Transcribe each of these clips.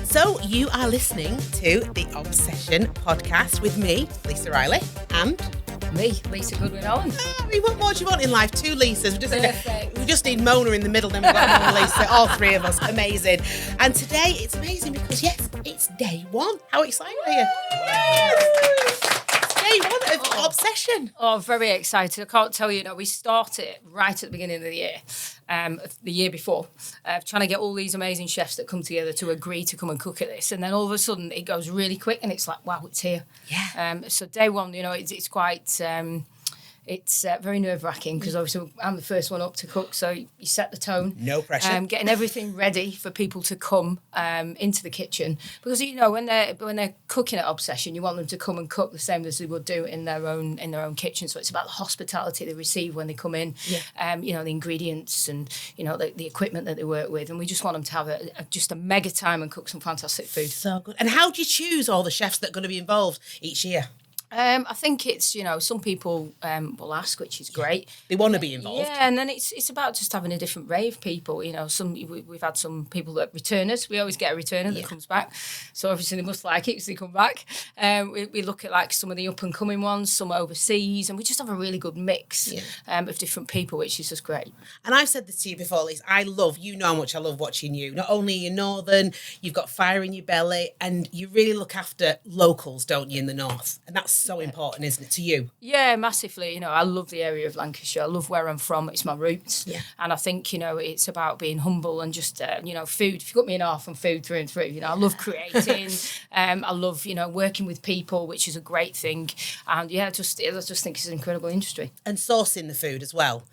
So you are listening to the Obsession podcast with me, Lisa Riley, and me, Lisa Goodwin-Allen. What more do you want in life? Two Lisas. We just need Mona in the middle, then we've got Mona Lisa. All three of us. Amazing. And today it's amazing because, yes, it's day one. How excited are you? Yes! Day one of Obsession. Oh, very excited. I can't tell you, we started right at the beginning of the year before, trying to get all these amazing chefs that come together to agree to come and cook at this. And then all of a sudden it goes really quick and it's like, wow, it's here. Yeah. So day one, it's quite... It's very nerve-wracking because obviously I'm the first one up to cook, so you set the tone. No pressure. Getting everything ready for people to come into the kitchen because when they're cooking at Obsession, you want them to come and cook the same as they would do in their own kitchen. So it's about the hospitality they receive when they come in. Yeah. The ingredients and the equipment that they work with, and we just want them to have just a mega time and cook some fantastic food. So good. And how do you choose all the chefs that are going to be involved each year? I think it's, some people will ask, which is great. They want to be involved. Yeah, and then it's about just having a different array of people. We've had some people that return us. We always get a returner that comes back. So obviously they must like it because they come back. We look at like some of the up-and-coming ones, some overseas, and we just have a really good mix of different people, which is just great. And I've said this to you before, Liz, you know how much I love watching you. Not only are you northern, you've got fire in your belly, and you really look after locals, don't you, in the north? And that's so important, isn't it, to you? Yeah, massively. I love the area of Lancashire. I love where I'm from. It's my roots. Yeah. And I think, it's about being humble and just, food. If you cut me in half on food through and through, I love creating. I love, working with people, which is a great thing. And I just think it's an incredible industry. And sourcing the food as well.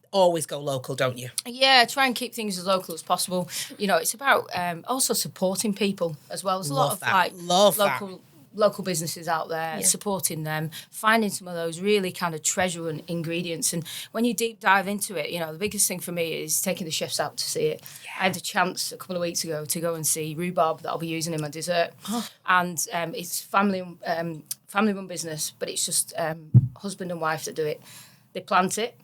Always go local, don't you? Yeah, try and keep things as local as possible. It's about also supporting people as well. There's a lot of local businesses out there, supporting them, finding some of those really kind of treasure and ingredients. And when you deep dive into it, the biggest thing for me is taking the chefs out to see it. Yeah. I had a chance a couple of weeks ago to go and see rhubarb that I'll be using in my dessert. Oh. And it's family-run business, but it's just husband and wife that do it. They plant it,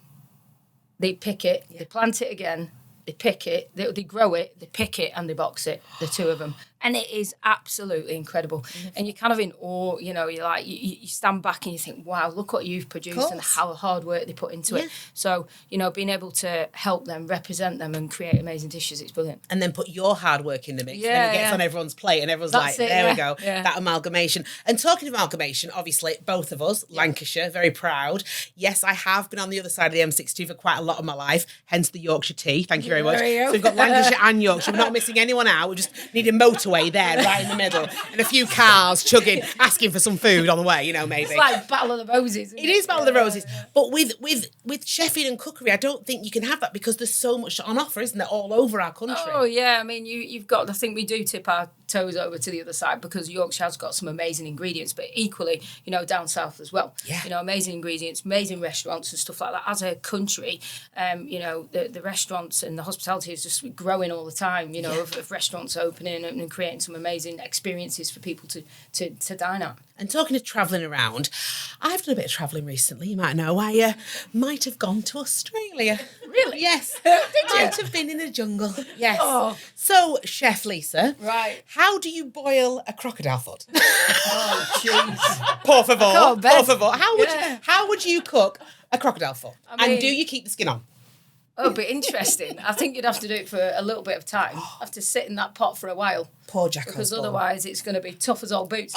they pick it, they plant it again, they pick it, they grow it, they pick it, and they box it, the two of them. And it is absolutely incredible. And you're kind of in awe, you're like, you stand back and you think, wow, look what you've produced and how hard work they put into it. So, being able to help them, represent them and create amazing dishes, it's brilliant. And then put your hard work in the mix. Yeah, and it gets on everyone's plate and everyone's there we go, that amalgamation. And talking of amalgamation, obviously, both of us, Lancashire, very proud. Yes, I have been on the other side of the M62 for quite a lot of my life, hence the Yorkshire Tea. Thank you very much. So we've got Lancashire and Yorkshire. We're not missing anyone out. We just need a motorway there, right in the middle, and a few cars chugging, asking for some food on the way, maybe. It's like Battle of the Roses. It is Battle of the Roses. But with chefing and cookery, I don't think you can have that because there's so much on offer, isn't there, all over our country? Oh, yeah. I mean, you've got, I think we do tip our toes over to the other side because Yorkshire's got some amazing ingredients, but equally, down south as well. Yeah. Amazing ingredients, amazing restaurants and stuff like that. As a country, the restaurants and the hospitality is just growing all the time, of restaurants opening and creating some amazing experiences for people to dine at. And talking of travelling around, I've done a bit of travelling recently. You might know I might have gone to Australia. Really? Yes. Did you? Might have been in the jungle. Yes. Oh. So, Chef Lisa. Right. How do you boil a crocodile foot? Oh, jeez. Por favor. Por favor. How would you cook a crocodile foot? And do you keep the skin on? Oh, but interesting. I think you'd have to do it for a little bit of time. Have to sit in that pot for a while. Poor Jack Because Osborne. Otherwise it's going to be tough as old boots.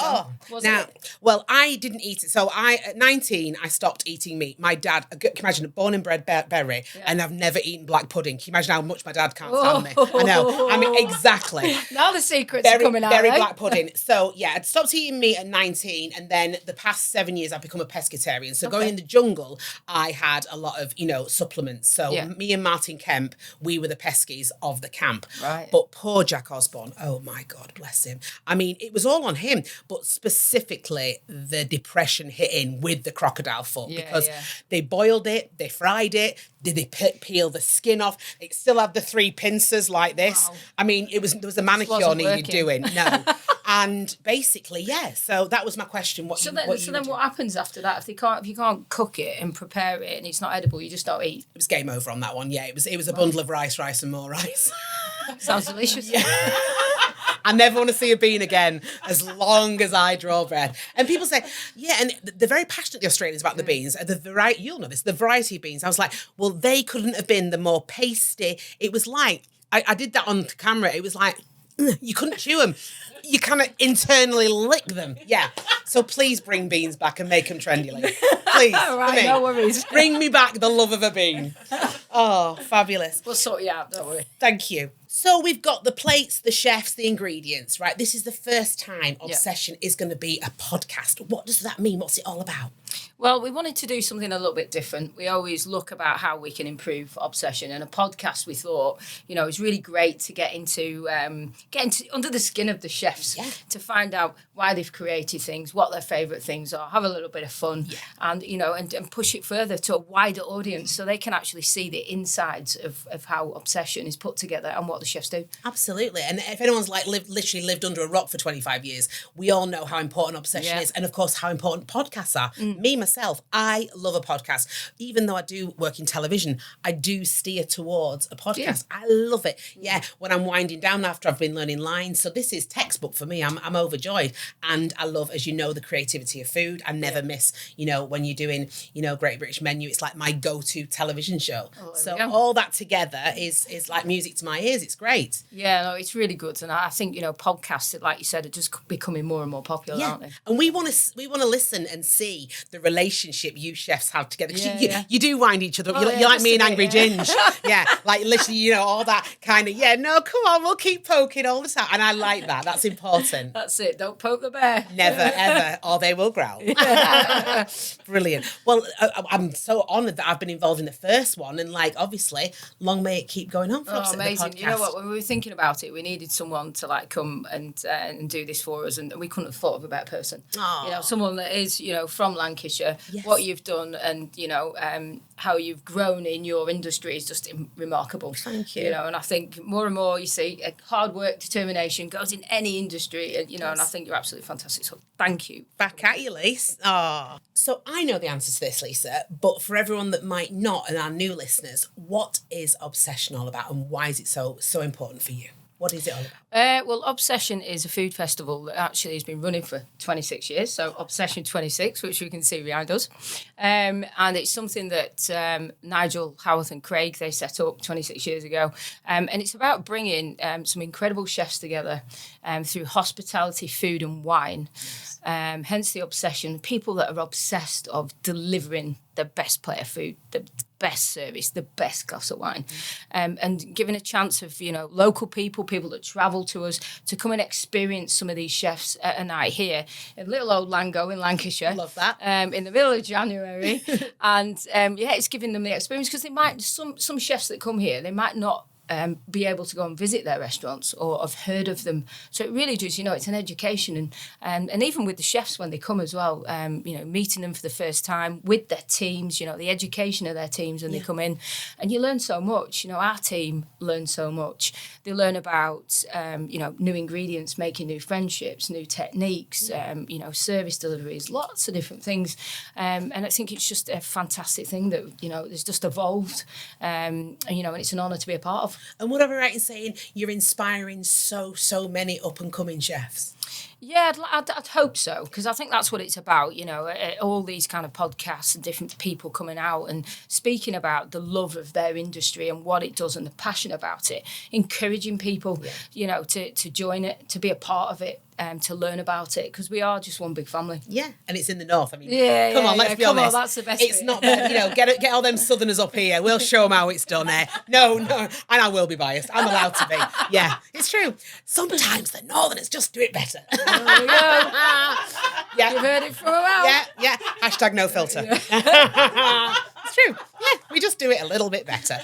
Well, I didn't eat it. So at 19, I stopped eating meat. My dad, can you imagine, born and bred berry, and I've never eaten black pudding. Can you imagine how much my dad can't stand me? I know. I mean, exactly. Now the secrets are coming out. Berry black pudding. So, I'd stopped eating meat at 19, and then the past 7 years, I've become a pescatarian. So going in the jungle, I had a lot of, supplements. So me and Martin Kemp, we were the peskies of the camp. Right. But poor Jack Osborne, oh my God, bless him. I mean, it was all on him, but specifically the depression hitting with the crocodile foot because they boiled it, they fried it, did they peel the skin off? It still had the 3 pincers like this. Wow. I mean, there was a manicure needed doing. No. And basically, so that was my question. What happens after that? If you can't cook it and prepare it and it's not edible, you just don't eat. It was game over on that one. Yeah, it was a bundle of rice and more rice. Sounds delicious. I never want to see a bean again as long as I draw breath. And people say, yeah, and they're very passionate, the Australians, about the beans. The variety, you'll know this, the variety of beans. I was like, well, they couldn't have been the more pasty. It was like, I did that on camera. It was like, you couldn't chew them. You kind of internally lick them. Yeah. So please bring beans back and make them trendy. Please. All right, no worries. Bring me back the love of a bean. Oh, fabulous. We'll sort you out, don't worry. Thank you. So we've got the plates, the chefs, the ingredients, right? This is the first time Obsession is going to be a podcast. What does that mean? What's it all about? Well, we wanted to do something a little bit different. We always look about how we can improve Obsession, and a podcast we thought, is really great to get into under the skin of the chefs, to find out why they've created things, what their favourite things are, have a little bit of fun, and and push it further to a wider audience so they can actually see the insides of how Obsession is put together and what the chefs do. Absolutely. And if anyone's literally lived under a rock for 25 years, we all know how important Obsession is, and of course how important podcasts are. Me, myself, I love a podcast. Even though I do work in television, I do steer towards a podcast. I love it. Yeah, when I'm winding down after I've been learning lines. So this is textbook for me. I'm overjoyed. And I love, as you know, the creativity of food. I never miss, when you're doing, Great British Menu, it's like my go-to television show. So all that together is like music to my ears. It's great. Yeah, no, it's really good. And I think, podcasts, like you said, are just becoming more and more popular, aren't they? And we want to listen and see the relationship you chefs have together. You do wind each other up. You're like me and Angry Ginge. Like literally, all that kind of, come on, we'll keep poking all the time. And I like that. That's important. That's it. Don't poke the bear. Never, ever, or they will growl. Brilliant. Well, I'm so honoured that I've been involved in the first one. And obviously, long may it keep going on for us. Amazing. You know what? When we were thinking about it, we needed someone to come and do this for us. And we couldn't have thought of a better person. Someone that is, from Lancashire, what you've done and, how you've grown in your industry is just remarkable. Thank you. And I think more and more you see hard work, determination goes in any industry, and, and I think you're absolutely fantastic. So thank you. Back at you, Lise. Oh. So I know the answer to this, Lisa, but for everyone that might not and our new listeners, what is Obsession all about and why is it so important for you? What is it all about? Well, Obsession is a food festival that actually has been running for 26 years. So Obsession 26, which we can see behind us. And it's something that Nigel, Howarth and Craig, they set up 26 years ago. And it's about bringing some incredible chefs together through hospitality, food and wine. Hence the Obsession, people that are obsessed of delivering the best plate of food, the best service, the best glass of wine, and giving a chance of, local people that travel to us to come and experience some of these chefs at a night here in little old Lango in Lancashire. Love that. In the middle of January. And it's giving them the experience because they might, some chefs that come here, they might not be able to go and visit their restaurants or have heard of them. So it really does, it's an education. And even with the chefs when they come as well, meeting them for the first time with their teams, the education of their teams when they come in. And you learn so much. Our team learns so much. They learn about, new ingredients, making new friendships, new techniques, service deliveries, lots of different things. And I think it's just a fantastic thing that, it's just evolved. And it's an honour to be a part of. And what am I right in saying you're inspiring so many up-and-coming chefs? Yeah, I'd hope so, because I think that's what it's about, all these kind of podcasts and different people coming out and speaking about the love of their industry and what it does and the passion about it, encouraging people, to join it, to be a part of it. To learn about it, because we are just one big family. Yeah, and it's in the north. I mean, come on, let's be honest. That's the best. It's bit. Not bad, get all them southerners up here. We'll show them how it's done. No, and I will be biased. I'm allowed to be. Yeah, it's true. Sometimes the northerners just do it better. There we go. Yeah, you've heard it from a while. Yeah. Hashtag no filter. It's true. Yeah, we just do it a little bit better.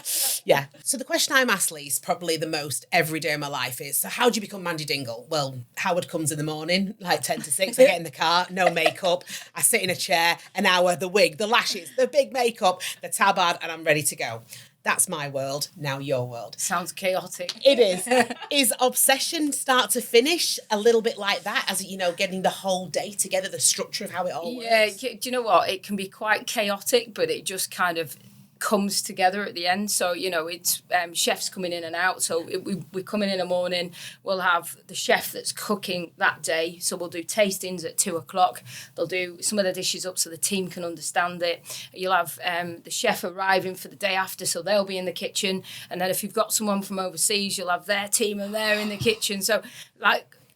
Yeah. So the question I'm asked, Lise, probably the most every day of my life is, so how do you become Mandy Dingle? Well, Howard comes in the morning, 10 to 6. I get in the car, no makeup. I sit in a chair, an hour, the wig, the lashes, the big makeup, the tabard, and I'm ready to go. That's my world, now your world. Sounds chaotic. It is. Is Obsession start to finish a little bit like that, as getting the whole day together, the structure of how it all works? Yeah, do you know what? It can be quite chaotic, but it just kind of comes together at the end. So, it's chefs coming in and out. So we come in the morning, we'll have the chef that's cooking that day. So we'll do tastings at 2:00. They'll do some of the dishes up so the team can understand it. You'll have the chef arriving for the day after, so they'll be in the kitchen. And then if you've got someone from overseas, you'll have their team and they're in the kitchen. So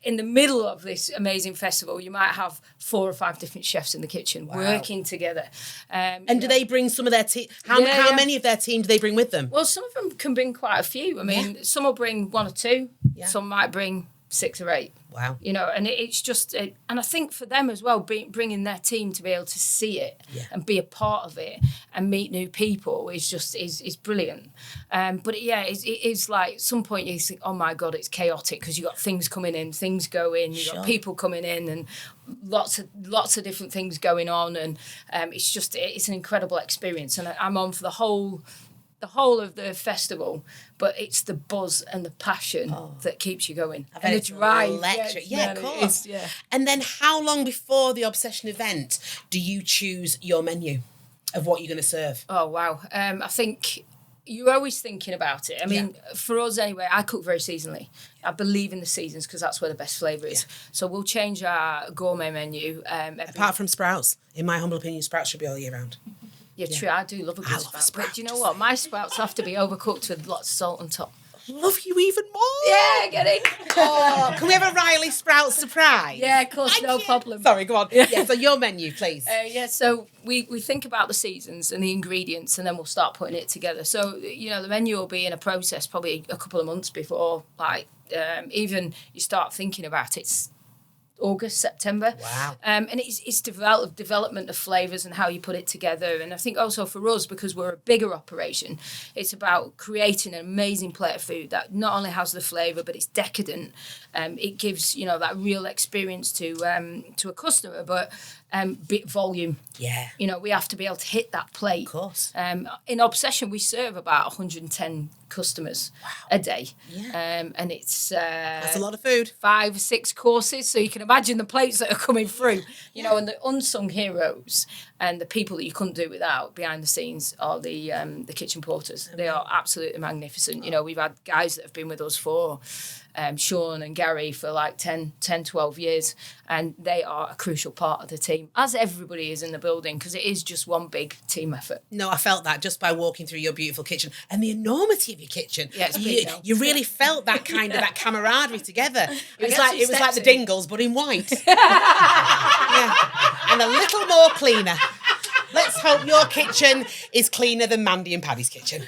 in the middle of this amazing festival, you might have 4 or 5 different chefs in the kitchen working together. And do they bring some of their team? How many of their team do they bring with them? Well, some of them can bring quite a few. I mean, some will bring 1 or 2. Yeah. Some might bring 6 or 8. Wow. And it's just, and I think for them as well, bringing their team to be able to see it and be a part of it and meet new people is brilliant. But it is like, at some point you think, oh my God, it's chaotic because you've got things coming in, things go in, you've got people coming in and lots of different things going on. And it's an incredible experience. And I'm on for the whole of the festival, but it's the buzz and the passion that keeps you going. And the drive. Electric. Yeah, of course. And then how long before the Obsession event do you choose your menu of what you're going to serve? Oh, wow. I think you're always thinking about it. I mean, for us anyway, I cook very seasonally. I believe in the seasons because that's where the best flavour is. So we'll change our gourmet menu. Apart from sprouts. In my humble opinion, sprouts should be all year round. Yeah, true. I do love a good sprout. But do you know what? My sprouts have to be overcooked with lots of salt on top. Love you even more. Yeah, get in. Oh, can we have a Riley Sprout surprise? Yeah, of course, no problem. Sorry, go on. Yeah, so your menu, please. So we think about the seasons and the ingredients and then we'll start putting it together. So, the menu will be in a process probably a couple of months before, even you start thinking about it. August, September. Wow. And it's development of flavours and how you put it together. And I think also for us, because we're a bigger operation, it's about creating an amazing plate of food that not only has the flavour, but it's decadent. It gives, that real experience to a customer, but bit volume. Yeah. We have to be able to hit that plate. Of course. In Obsession, we serve about 110 customers a day. Yeah. And it's... that's a lot of food. 5 or 6 courses, so you can imagine the plates that are coming through. And the unsung heroes and the people that you couldn't do without behind the scenes are the kitchen porters. They are absolutely magnificent. We've had guys that have been with us for... Sean and Gary for like 10, 12 years, and they are a crucial part of the team, as everybody is in the building, because it is just one big team effort. No, I felt that just by walking through your beautiful kitchen and the enormity of your kitchen. Yeah, it's big now. You really felt that kind of that camaraderie together. It was like the Dingles, but in white. And a little more cleaner. Let's hope your kitchen is cleaner than Mandy and Paddy's kitchen.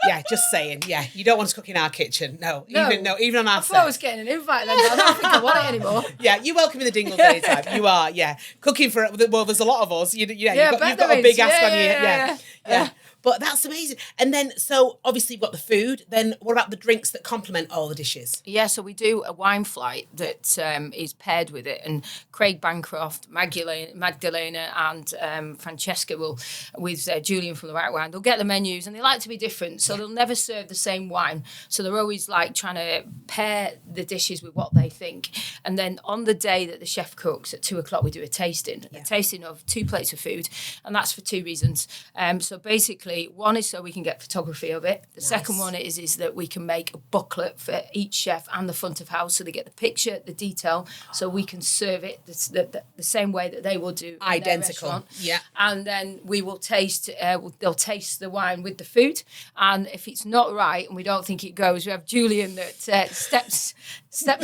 Yeah, just saying. Yeah, you don't want to cook in our kitchen. No, even on our set. I thought I was getting an invite then, but I don't think I want it anymore. Yeah, you're welcome in the Dingles anytime. You are, yeah. Cooking for, well, there's a lot of us. You've got a big ask on you. Yeah. But that's amazing. And then, so obviously you've got the food. Then what about the drinks that complement all the dishes? Yeah, so we do a wine flight that is paired with it. And Craig Bancroft, Magdalena and Francesca will, with Julian from the White Wine, they'll get the menus and they like to be different. So they'll never serve the same wine. So they're always like trying to pair the dishes with what they think. And then on the day that the chef cooks at 2:00, we do a tasting of 2 plates of food. And that's for 2 reasons. So basically, one is so we can get photography of it. The second one is that we can make a booklet for each chef and the front of house, so they get the picture, the detail, so we can serve it the same way that they will do. Identical. Yeah. And then we will taste. They'll taste the wine with the food, and if it's not right and we don't think it goes, we have Julian that steps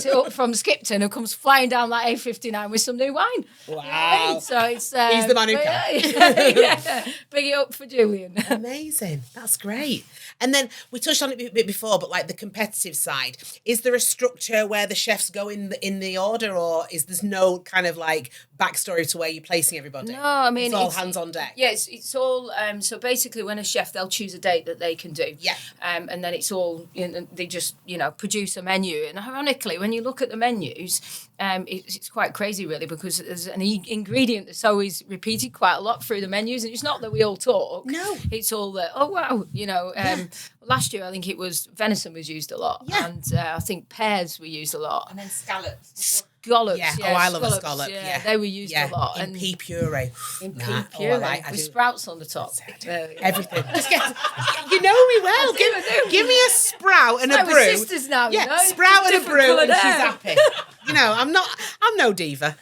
it up from Skipton and comes flying down that A59 with some new wine. Wow. So it's he's the man who can. Yeah. Big it up for Julian. Amazing. That's great. And then we touched on it a bit before, but like the competitive side, is there a structure where the chefs go in the order, or is there's no kind of like backstory to where you're placing everybody? No, I mean, it's all hands on deck. Yes, it's all. So basically, when a chef, they'll choose a date that they can do. Yeah. And then it's all. They just produce a menu. And ironically, when you look at the menus, it's quite crazy really, because there's an ingredient that's always repeated quite a lot through the menus, and it's not that we all talk. No. It's all that. Oh wow, Last year I think it was venison was used a lot, and I think pears were used a lot, and then scallops. scallops. Yeah. Oh, I love a scallop. Yeah. They were used a lot. In pea puree. Pea puree. With sprouts on the top. Everything. Just get, you know me well. Give me a sprout and a brew. We're sisters now, you know? Sprout and a brew and she's happy. You know, I'm no diva.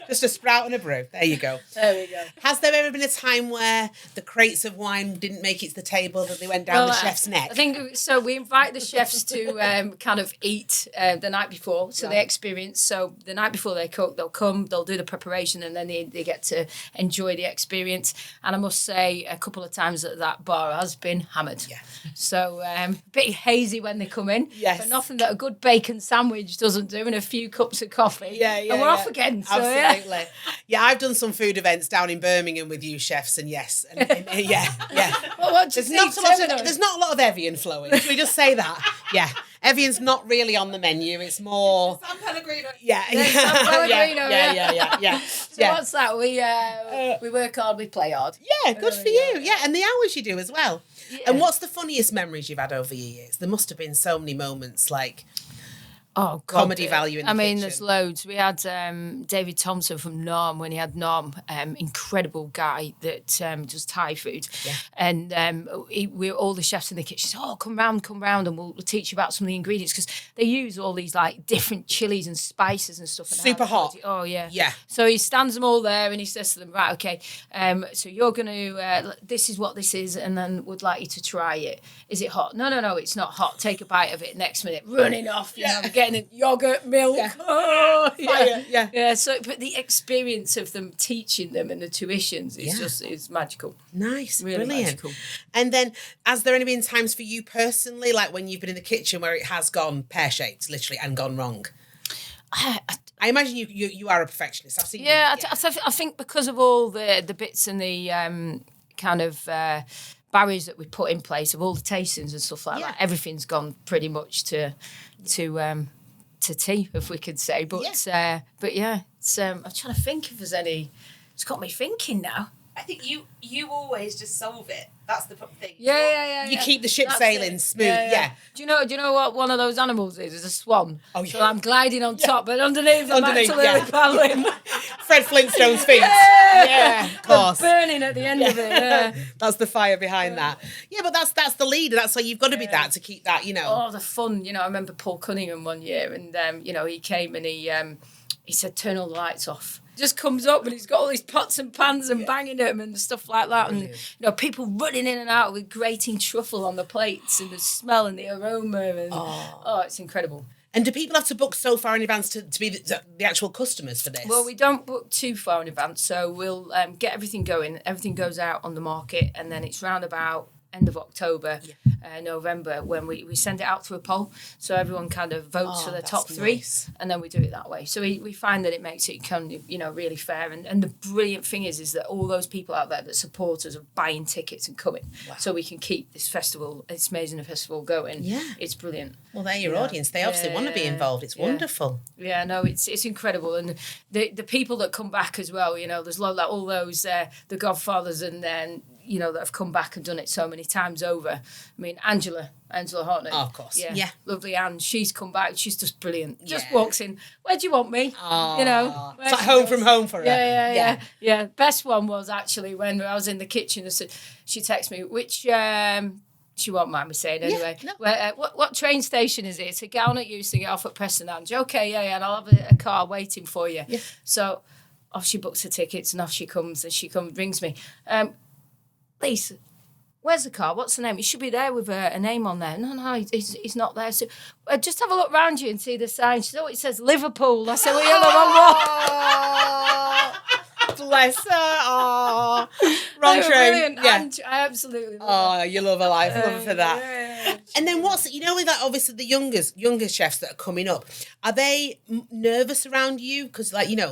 Just a sprout and a brew. There you go. There we go. Has there ever been a time where the crates of wine didn't make it to the table, that they went down the chef's neck? I think so. We invite the chefs to kind of eat the night before, so they experience. So the night before they cook, they'll come, they'll do the preparation, and then they get to enjoy the experience. And I must say, a couple of times that bar has been hammered. Yeah. So a bit hazy when they come in. Yes. But nothing that a good bacon sandwich doesn't do, and a few cups of coffee. Yeah. And we're off again. So, absolutely. Yeah, I've done some food events down in Birmingham with you chefs, and yes, yeah. Well, there's not a lot of Evian flowing. Can we just say that? Yeah. Evian's not really on the menu. It's more San Pellegrino. San Pellegrino. Yeah. So what's that? We work hard, we play hard. Yeah, good for you. Yeah, and the hours you do as well. Yeah. And what's the funniest memories you've had over your years? There must have been so many moments like comedy value in the kitchen. There's loads. We had David Thompson from Norm when he had Norm, incredible guy that does Thai food. Yeah. And we're all the chefs in the kitchen said, come round and we'll teach you about some of the ingredients, because they use all these like different chilies and spices and stuff. Super hot. Oh, yeah. Yeah. So he stands them all there and he says to them, right, okay, so you're going to, this is what this is, and then would like you to try it. Is it hot? No, it's not hot. Take a bite of it. Next minute, running off, you know, getting yogurt, milk. Yeah. Oh, yeah. So, but the experience of them teaching them and the tuitions is magical. Nice, really brilliant. Magical. And then, has there any been times for you personally, like when you've been in the kitchen where it has gone pear-shaped, literally, and gone wrong? I imagine you are a perfectionist. I've seen. Yeah, I think because of all the bits and the kind of barriers that we put in place of all the tastings and stuff like that, everything's gone pretty much to tea, if we could say. But it's, I'm trying to think if there's any. It's got me thinking now. I think you always just solve it. That's the thing. Yeah. You keep the ship sailing smooth. Yeah. Do you know what one of those animals is? It's a swan. Oh, yeah. So I'm gliding on top, but underneath I'm absolutely paddling. Fred Flintstone's feet. Yeah, of course. Burning at the end of it. Yeah. That's the fire behind that. Yeah, but that's the leader. That's why you've got to be that to keep that, you know. Oh, the fun. You know, I remember Paul Cunningham one year, and he came and he said, turn all the lights off. Just comes up and he's got all these pots and pans and banging them and stuff like that. Brilliant. And, people running in and out with grating truffle on the plates and the smell and the aroma. And, it's incredible. And do people have to book so far in advance to be the actual customers for this? Well, we don't book too far in advance. So we'll get everything going. Everything goes out on the market, and then it's round about end of October, November, when we send it out through a poll, so everyone kind of votes for the top three, and then we do it that way. So we find that it makes it really fair, and the brilliant thing is that all those people out there that support us are buying tickets and coming, so we can keep this festival, this amazing festival going. Yeah, it's brilliant. Well, they're your audience. They obviously want to be involved. It's wonderful. Yeah, no, it's incredible, and the people that come back as well. There's all those the Godfathers, and then that have come back and done it so many times over. I mean, Angela Hortney. Oh, of course. Yeah. Lovely Anne. She's come back. She's just brilliant. Just walks in. Where do you want me? Oh. It's like home from home for her. Yeah. Best one was actually when I was in the kitchen. She texted me, which she won't mind me saying anyway. Yeah, no. What train station is it? It's a gal that used to get off at Prestonhenge. Okay, and I'll have a car waiting for you. Yeah. So off she books her tickets and off she comes, and she rings me. Lisa, where's the car? What's the name? It should be there with a name on there. No, he's not there. So just have a look round you and see the sign. She said, it says Liverpool. I said, well, you're Oh, the wrong one. bless her. Oh, wrong train. Brilliant. Yeah. I absolutely love her. You love her life. Love her for that. Yeah. And then with that, obviously the younger chefs that are coming up, are they nervous around you? Because you're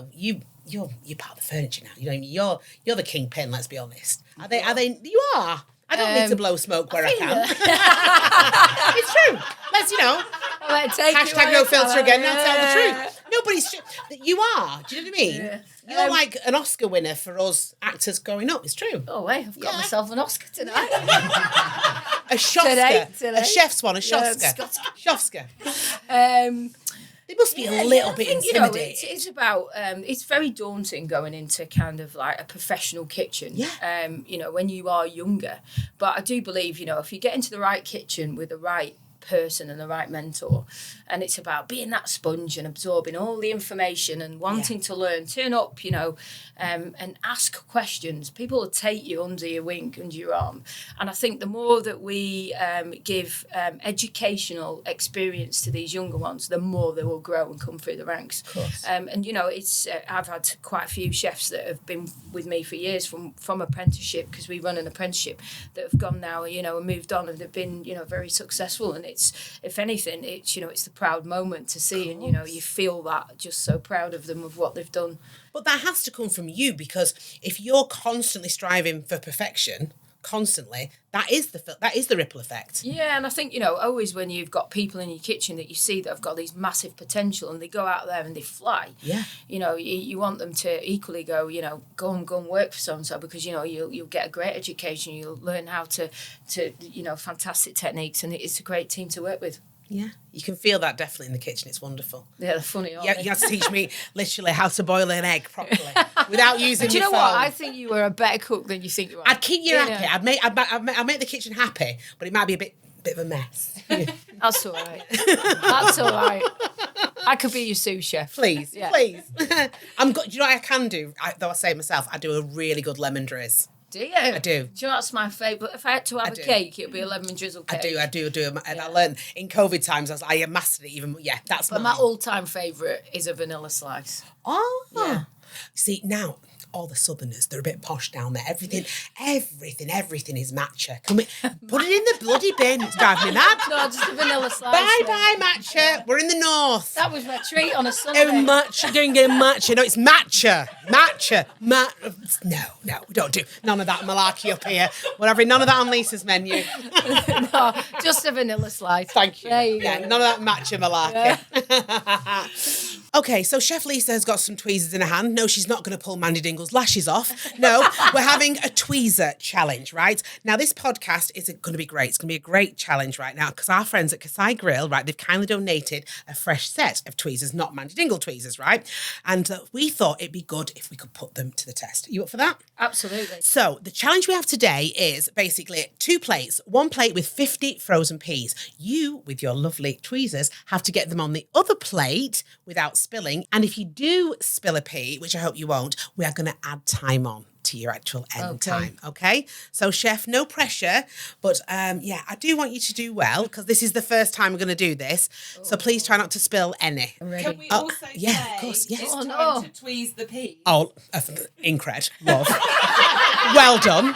part of the furniture now. You know what I mean? You're the kingpin, let's be honest. Are they you are. I don't need to blow smoke where I can. It's true. Let's hashtag no filter again, now tell the truth. No, but it's true. You are. Do you know what I mean? Yeah. You're like an Oscar winner for us actors growing up. It's true. Oh, wait, I've got myself an Oscar tonight. A Shofska. Today. A chef's one, a Shofska. Shofska. They must be a little bit intimidating. It's about, it's very daunting going into kind of like a professional kitchen, when you are younger. But I do believe, if you get into the right kitchen with the right person and the right mentor, and it's about being that sponge and absorbing all the information and wanting to learn, turn up, and ask questions. People will take you under your wing, under your arm. And I think the more that we give educational experience to these younger ones, the more they will grow and come through the ranks. Of course. It's I've had quite a few chefs that have been with me for years from apprenticeship, because we run an apprenticeship, that have gone now, and moved on, and they've been, very successful. And it's, if anything, it's, it's the proud moment to see, and, you feel that, just so proud of them, of what they've done. But that has to come from you, because if you're constantly striving for perfection, that is the ripple effect. Yeah, and I think, always when you've got people in your kitchen that you see that have got these massive potential, and they go out there and they fly. Yeah. You want them to equally go and work for so-and-so, because, you'll get a great education, you'll learn how to fantastic techniques, and it's a great team to work with. Yeah, you can feel that definitely in the kitchen. It's wonderful. Yeah, they're funny, aren't they? You had to teach me literally how to boil an egg properly without using But you know phone. what? I think you were a better cook than you think you are. I'd keep you happy. I'd make the kitchen happy, but it might be a bit of a mess. That's all right. That's all right. I could be your sous chef. Please. Do you know what I can do? Though I say it myself, I do a really good lemon drizz. Do you? I do. Do you know that's my favourite? If I had to have a cake, it would be a lemon drizzle cake. I do. And I learned in COVID times, I mastered it even. Yeah, that's But my all-time favourite is a vanilla slice. Oh. Yeah. See, now, all the southerners, they're a bit posh down there. Everything is matcha. Can we put it in the bloody bin? It's driving me mad. No, just a vanilla slice. Bye, matcha. We're in the north. That was my treat on a Sunday. Oh, matcha. Don't get matcha. No, it's matcha. No, we don't do none of that malarkey up here. Whatever, none of that on Lisa's menu. No, just a vanilla slice. Thank you. There you go. None of that matcha malarkey. Yeah. Okay, so Chef Lisa has got some tweezers in her hand. No, she's not going to pull Mandy Dingle's lashes off. No, we're having a tweezer challenge, right? Now, this podcast is going to be great. It's going to be a great challenge right now, because our friends at Kasai Grill, right, they've kindly donated a fresh set of tweezers, not Mandy Dingle tweezers, right? And we thought it'd be good if we could put them to the test. Are you up for that? Absolutely. So the challenge we have today is basically 2 plates, 1 plate with 50 frozen peas. You, with your lovely tweezers, have to get them on the other plate without spilling. And if you do spill a pea, which I hope you won't, we are going to add time on to your actual end time, okay? So, Chef, no pressure, but I do want you to do well, because this is the first time we're going to do this. So please try not to spill any. Can we also say of course, yes. it's time to tweeze the pea? Oh, incred, love. Well done.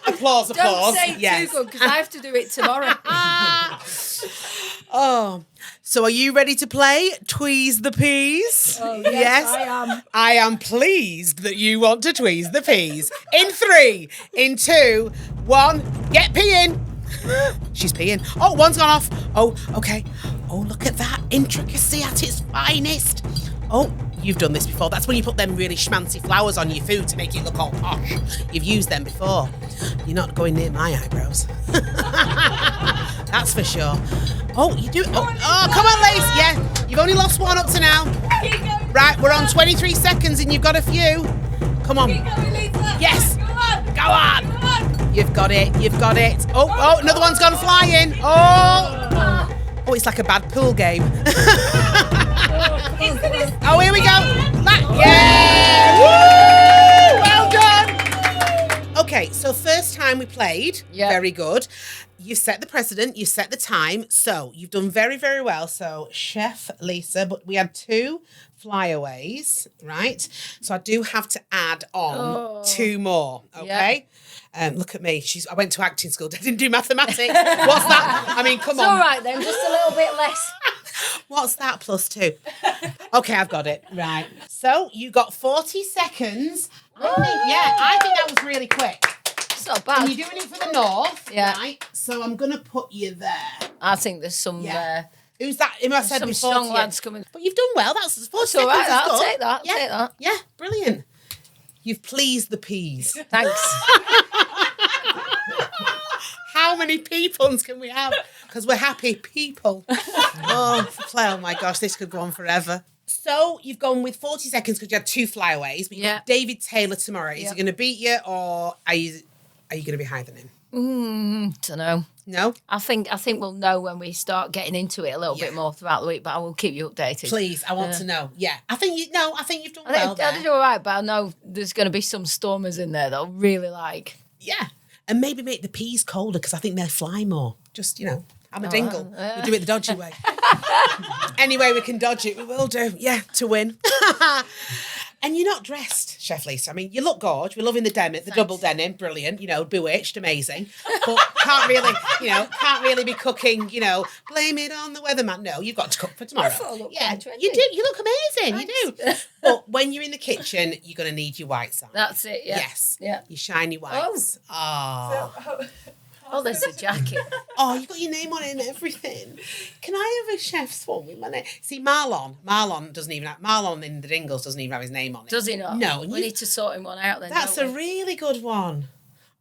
Applause. Don't say yes. too good, because I have to do it tomorrow. Oh, so are you ready to play Tweeze the Peas? Oh, yes, I am. I am pleased that you want to tweeze the peas. In 3, in 2, 1, get peeing. She's peeing. Oh, one's gone off. Oh, okay. Oh, look at that. Intricacy at its finest. Oh, you've done this before. That's when you put them really schmancy flowers on your food to make it look all posh. You've used them before. You're not going near my eyebrows. That's for sure. Oh, you do. Oh, come on, Lace. Yeah, you've only lost 1 up to now. Right, we're on 23 seconds and you've got a few. Come on. Keep going, Lisa. Yes. Go on. Go on. You've got it. Oh, another one's gone flying. Oh, it's like a bad pool game. Oh, here we go. Yeah. Woo! Well done. Okay, so first time we played. Yeah. Very good. You set the precedent, you set the time, so you've done very, very well. So, Chef Lisa, but we had 2 flyaways, right? So I do have to add on 2 more, okay? Yeah. Look at me. I went to acting school. I didn't do mathematics. What's that? I mean, come on. It's all right then, just a little bit less. What's that plus 2? Okay, I've got it. Right. So you got 40 seconds. I think that was really quick. It's not bad. And you're doing it for the north, yeah. Right? So I'm going to put you there. I think there's some... Who's that? I said some before strong lads coming. But you've done well. That's 40 That's seconds. all right. I'll good. take that. Yeah. Take that. Yeah, brilliant. You've pleased the peas. Thanks. How how many peepons can we have? Because we're happy people. Oh my gosh, this could go on forever. So you've gone with 40 seconds because you had 2 flyaways. But you've got David Taylor tomorrow. Is he going to beat you, or are you going to be higher than him? Don't know. No? I think we'll know when we start getting into it a little bit more throughout the week, but I will keep you updated. Please, I want to know. Yeah. I think you've done well there. I did all right, but I know there's going to be some stormers in there that I'll really like. Yeah. And maybe make the peas colder because I think they'll fly more. Just, I'm a dingle. We'll do it the dodgy way. Anyway, we can dodge it. We will do. Yeah, to win. And you're not dressed, Chef Lisa. I mean, you look gorgeous. We're loving the denim, the double denim, brilliant. Bewitched, amazing. But can't really be cooking. Blame it on the weatherman. No, you've got to cook for tomorrow. I thought I looked trendy. You do. You look amazing. Thanks. You do. But when you're in the kitchen, you're going to need your whites on. That's it. Yeah. Yes. Yeah. Your shiny whites. Oh, there's a jacket. Oh, you've got your name on it and everything. Can I have a chef's one with my name? See, Marlon doesn't even have... Marlon in the Dingles doesn't even have his name on it. Does he not? No. We need to sort him one out then. That's a really good one.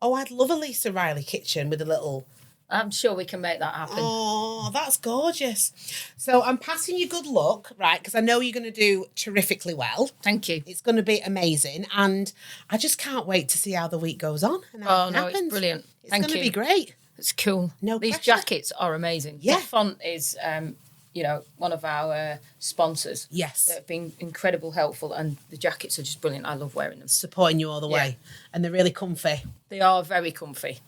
Oh, I'd love a Lisa Riley kitchen with a little... I'm sure we can make that happen. Oh, that's gorgeous. So I'm passing you good luck, right? Because I know you're going to do terrifically well. Thank you. It's going to be amazing. And I just can't wait to see how the week goes on. And how it happens. It's brilliant. It's going to be great. It's cool. These jackets are amazing. Yeah. The font is, one of our sponsors. Yes. They've been incredible helpful, and the jackets are just brilliant. I love wearing them. Supporting you all the way. And they're really comfy. They are very comfy.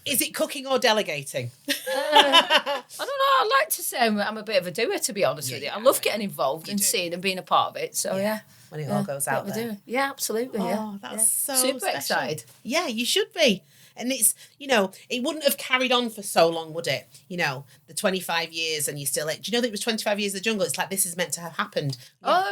Is it cooking or delegating? I don't know. I like to say I'm a bit of a doer, to be honest with you. I love getting involved and seeing and being a part of it. So, When it all goes out there. Yeah, absolutely. Oh, that's so super special. excited. Yeah, you should be. And it's, it wouldn't have carried on for so long, would it? The 25 years and you still... Do you know that it was 25 years of the jungle? It's like this is meant to have happened.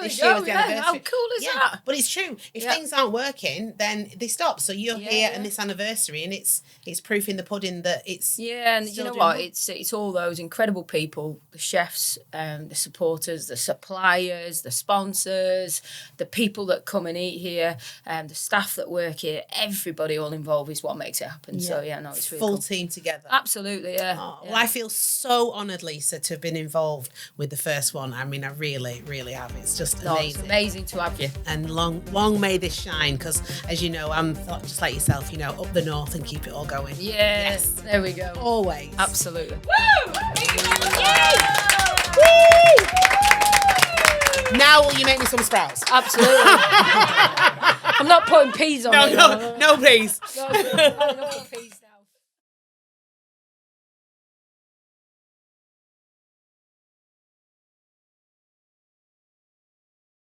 This year was the anniversary. How cool is that? But it's true. If things aren't working, then they stop. So you're here and this anniversary, and it's proof in the pudding that it's... Yeah, and you know what? It's all those incredible people, the chefs, the supporters, the suppliers, the sponsors, the people that come and eat here, the staff that work here, everybody all involved is what makes it happen. So it's really full cool. team together. Absolutely, yeah. Well, I feel so honoured, Lisa, to have been involved with the first one. I mean, I really, really have. It's just amazing. It's amazing to have you. And long may this shine, because as you know, I'm just like yourself, up the north and keep it all going. Yes. There we go. Always. Absolutely. Woo! Now will you make me some sprouts? Absolutely. I'm not putting peas on it. No peas. No peas.